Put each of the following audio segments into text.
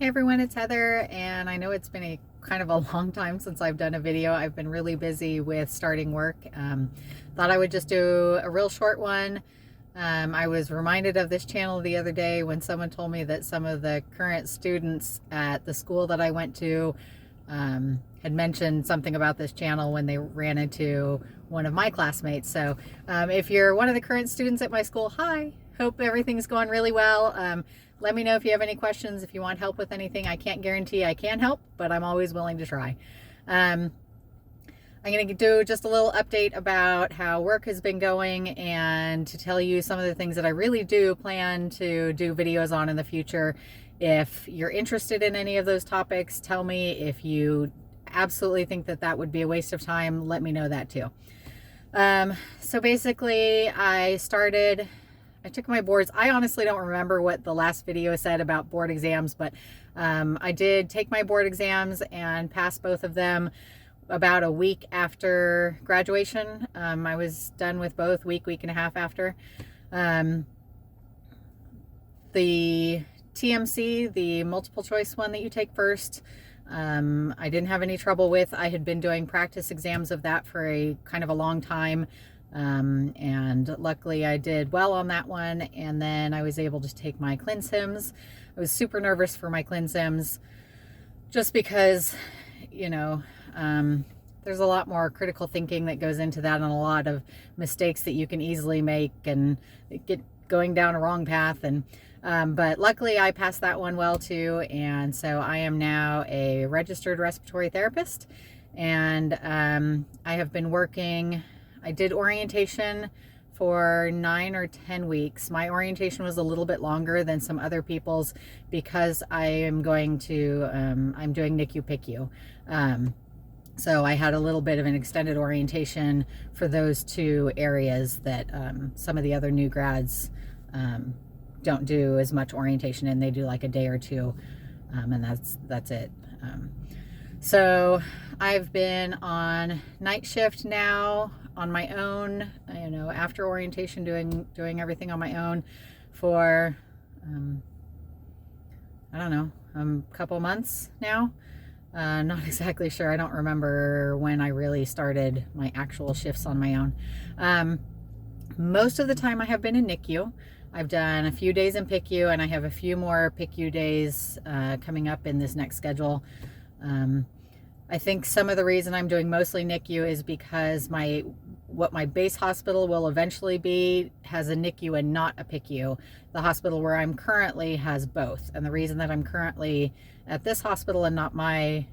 Hey everyone, it's Heather, and I know it's been a kind of a long time since I've done a video. I've been really busy with starting work. Thought I would just do a real short one. I was reminded of this channel the other day when someone told me that some of the current students at the school that I went to had mentioned something about this channel when they ran into one of my classmates. So if you're one of the current students at my school, hi, hope everything's going really well. Let me know if you have any questions, if you want help with anything. I can't guarantee I can help, but I'm always willing to try. I'm going to do just a little update about how work has been going and to tell you some of the things that I really do plan to do videos on in the future. If you're interested in any of those topics, tell me. If you absolutely think that that would be a waste of time, let me know that too. So basically I took my boards. I honestly don't remember what the last video said about board exams, but I did take my board exams and pass both of them about a week after graduation. I was done with both, week and a half after. The TMC, the multiple choice one that you take first, I didn't have any trouble with. I had been doing practice exams of that for a kind of a long time. And luckily I did well on that one, and then I was able to take my ClinSims. I was super nervous for my ClinSims just because, you know, there's a lot more critical thinking that goes into that and a lot of mistakes that you can easily make and get going down a wrong path. And but luckily I passed that one well too, and so I am now a registered respiratory therapist, and I have been working. I did orientation for 9 or 10 weeks. My orientation was a little bit longer than some other people's because I am going to, I'm doing NICU PICU. So I had a little bit of an extended orientation for those two areas that some of the other new grads don't do as much orientation in. They do like a day or two, and that's it. So I've been on night shift now on my own, you know, after orientation, doing everything on my own for, I don't know, a couple months now. Not exactly sure. I don't remember when I really started my actual shifts on my own. Most of the time I have been in NICU. I've done a few days in PICU, and I have a few more PICU days coming up in this next schedule. I think some of the reason I'm doing mostly NICU is because what my base hospital will eventually be has a NICU and not a PICU. The hospital where I'm currently has both. And the reason that I'm currently at this hospital and not my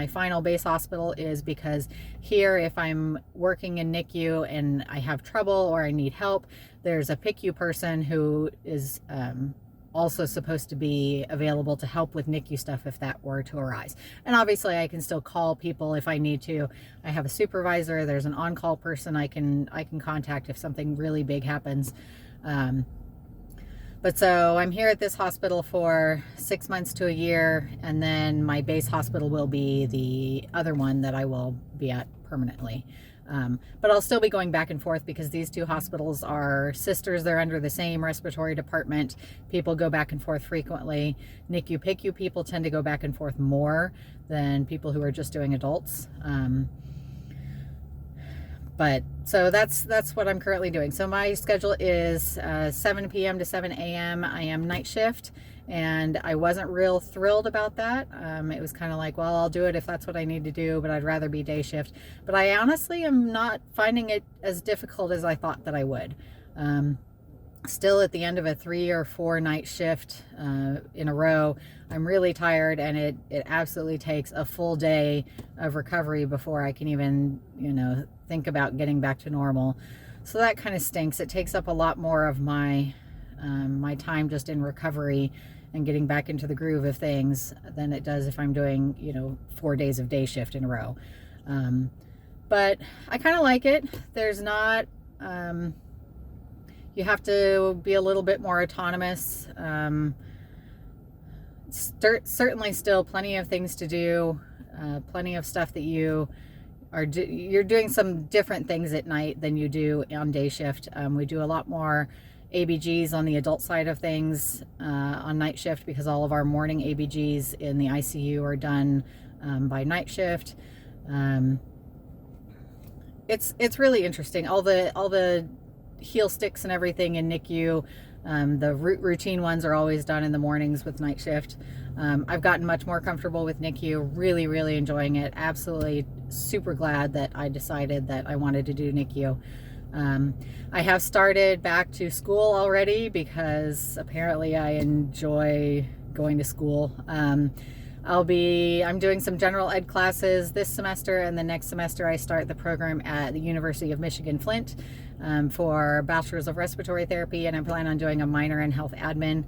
final base hospital is because here, if I'm working in NICU and I have trouble or I need help, there's a PICU person who is also supposed to be available to help with NICU stuff if that were to arise. And obviously I can still call people if I need to. I have a supervisor. There's an on-call person I can contact if something really big happens. But so I'm here at this hospital for 6 months to a year, and then my base hospital will be the other one that I will be at permanently. But I'll still be going back and forth because these two hospitals are sisters. They're under the same respiratory department. People go back and forth frequently. NICU PICU people tend to go back and forth more than people who are just doing adults. But so that's what I'm currently doing. So my schedule is 7 p.m. to 7 a.m. I am night shift, and I wasn't real thrilled about that. It was kind of like, well, I'll do it if that's what I need to do, but I'd rather be day shift. But I honestly am not finding it as difficult as I thought that I would. Still at the end of a 3 or 4 night shift in a row, I'm really tired, and it absolutely takes a full day of recovery before I can even, you know, think about getting back to normal. So that kind of stinks. It takes up a lot more of my my time just in recovery and getting back into the groove of things than it does if I'm doing, you know, 4 days of day shift in a row. But I kind of like it. There's not, you have to be a little bit more autonomous. Certainly still plenty of things to do, plenty of stuff that you're doing some different things at night than you do on day shift. We do a lot more ABGs on the adult side of things on night shift, because all of our morning ABGs in the ICU are done by night shift. It's really interesting. All the heel sticks and everything in NICU, the routine ones are always done in the mornings with night shift. I've gotten much more comfortable with NICU, really enjoying it. Absolutely super glad that I decided that I wanted to do NICU. I have started back to school already because apparently I enjoy going to school. I'm doing some general ed classes this semester, and the next semester I start the program at the University of Michigan Flint for Bachelor's of Respiratory Therapy, and I plan on doing a minor in health admin.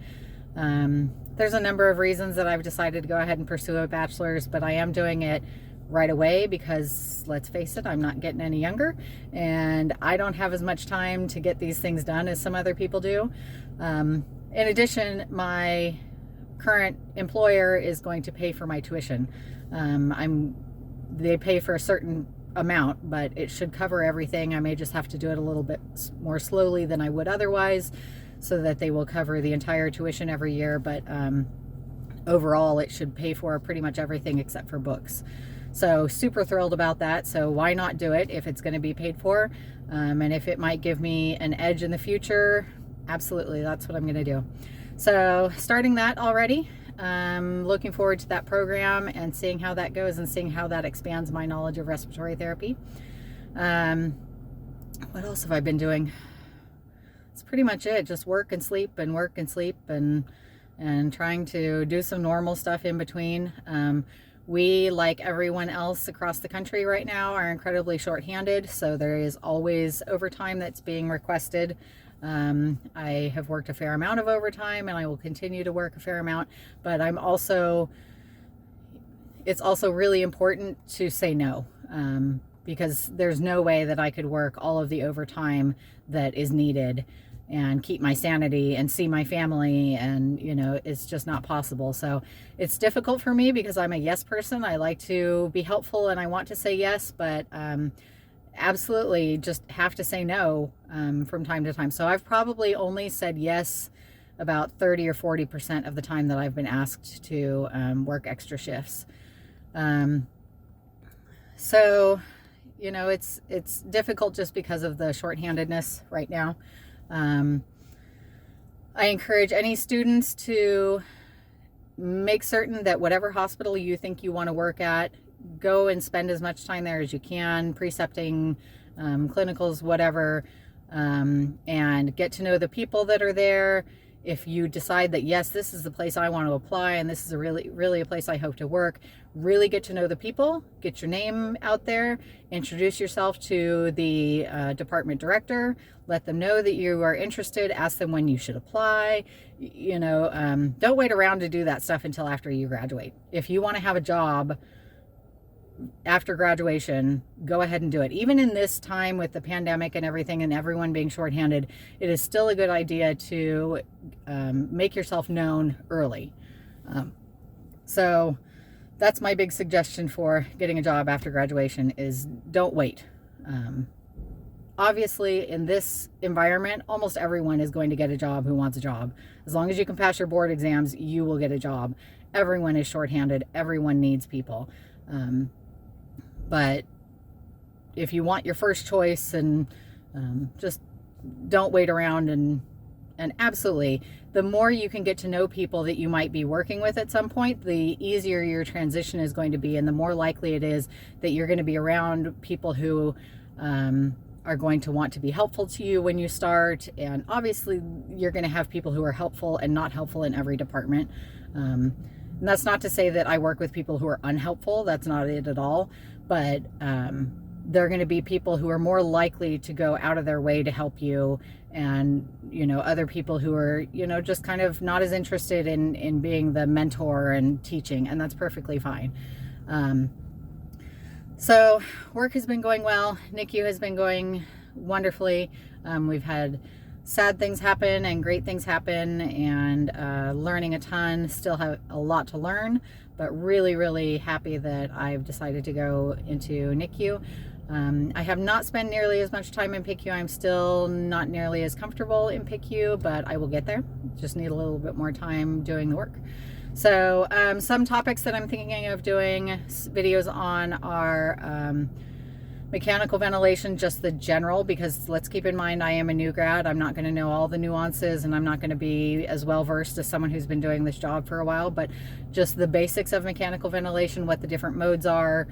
There's a number of reasons that I've decided to go ahead and pursue a bachelor's, but I am doing it right away because, let's face it, I'm not getting any younger, and I don't have as much time to get these things done as some other people do. In addition, my current employer is going to pay for my tuition. They pay for a certain amount, but it should cover everything. I may just have to do it a little bit more slowly than I would otherwise, so that they will cover the entire tuition every year, but overall it should pay for pretty much everything except for books. So super thrilled about that. So why not do it if it's going to be paid for? And if it might give me an edge in the future, absolutely, that's what I'm going to do. So starting that already, looking forward to that program and seeing how that goes and seeing how that expands my knowledge of respiratory therapy. What else have I been doing? It's pretty much it. Just work and sleep and work and sleep and trying to do some normal stuff in between. We, like everyone else across the country right now, are incredibly short-handed, so there is always overtime that's being requested. I have worked a fair amount of overtime, and I will continue to work a fair amount, but it's also really important to say no, because there's no way that I could work all of the overtime that is needed and keep my sanity and see my family, and it's just not possible. So it's difficult for me because I'm a yes person. I like to be helpful and I want to say yes, but absolutely just have to say no from time to time. So I've probably only said yes about 30 or 40% of the time that I've been asked to work extra shifts. So it's difficult just because of the shorthandedness right now. I encourage any students to make certain that whatever hospital you think you want to work at, go and spend as much time there as you can, precepting, clinicals, whatever, and get to know the people that are there. If you decide that, yes, this is the place I want to apply and this is really a place I hope to work, really get to know the people, get your name out there, introduce yourself to the department director, let them know that you are interested, ask them when you should apply. Don't wait around to do that stuff until after you graduate. If you want to have a job after graduation, go ahead and do it. Even in this time with the pandemic and everything and everyone being shorthanded, it is still a good idea to make yourself known early. So that's my big suggestion for getting a job after graduation is don't wait. Obviously, in this environment, almost everyone is going to get a job who wants a job. As long as you can pass your board exams, you will get a job. Everyone is shorthanded. Everyone needs people. But if you want your first choice, and just don't wait around, and absolutely, the more you can get to know people that you might be working with at some point, the easier your transition is going to be, and the more likely it is that you're going to be around people who are going to want to be helpful to you when you start. And obviously you're going to have people who are helpful and not helpful in every department. And that's not to say that I work with people who are unhelpful. That's not it at all. But they're going to be people who are more likely to go out of their way to help you, and other people who are just kind of not as interested in being the mentor and teaching, and that's perfectly fine. So work has been going well. NICU has been going wonderfully. We've had sad things happen and great things happen, and learning a ton. Still have a lot to learn, but really happy that I've decided to go into NICU. I have not spent nearly as much time in PICU. I'm still not nearly as comfortable in PICU, but I will get there. Just need a little bit more time doing the work. So some topics that I'm thinking of doing videos on are mechanical ventilation, just the general, because let's keep in mind I am a new grad. I'm not going to know all the nuances, and I'm not going to be as well versed as someone who's been doing this job for a while, but just the basics of mechanical ventilation, what the different modes are,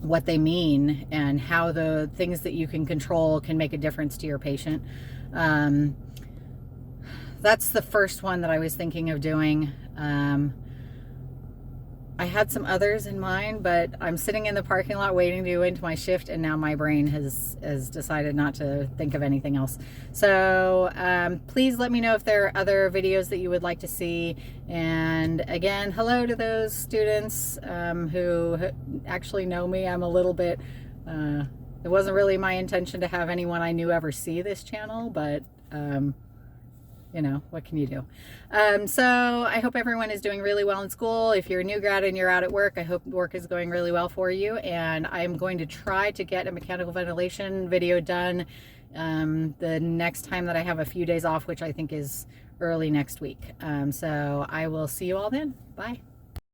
what they mean, and how the things that you can control can make a difference to your patient. That's the first one that I was thinking of doing. I had some others in mind, but I'm sitting in the parking lot waiting to go into my shift, and now my brain has decided not to think of anything else. So please let me know if there are other videos that you would like to see. And again, hello to those students who actually know me. I'm a little bit, it wasn't really my intention to have anyone I knew ever see this channel, but you know, what can you do? So I hope everyone is doing really well in school. If you're a new grad and you're out at work, I hope work is going really well for you. And I'm going to try to get a mechanical ventilation video done the next time that I have a few days off, which I think is early next week. So I will see you all then. Bye.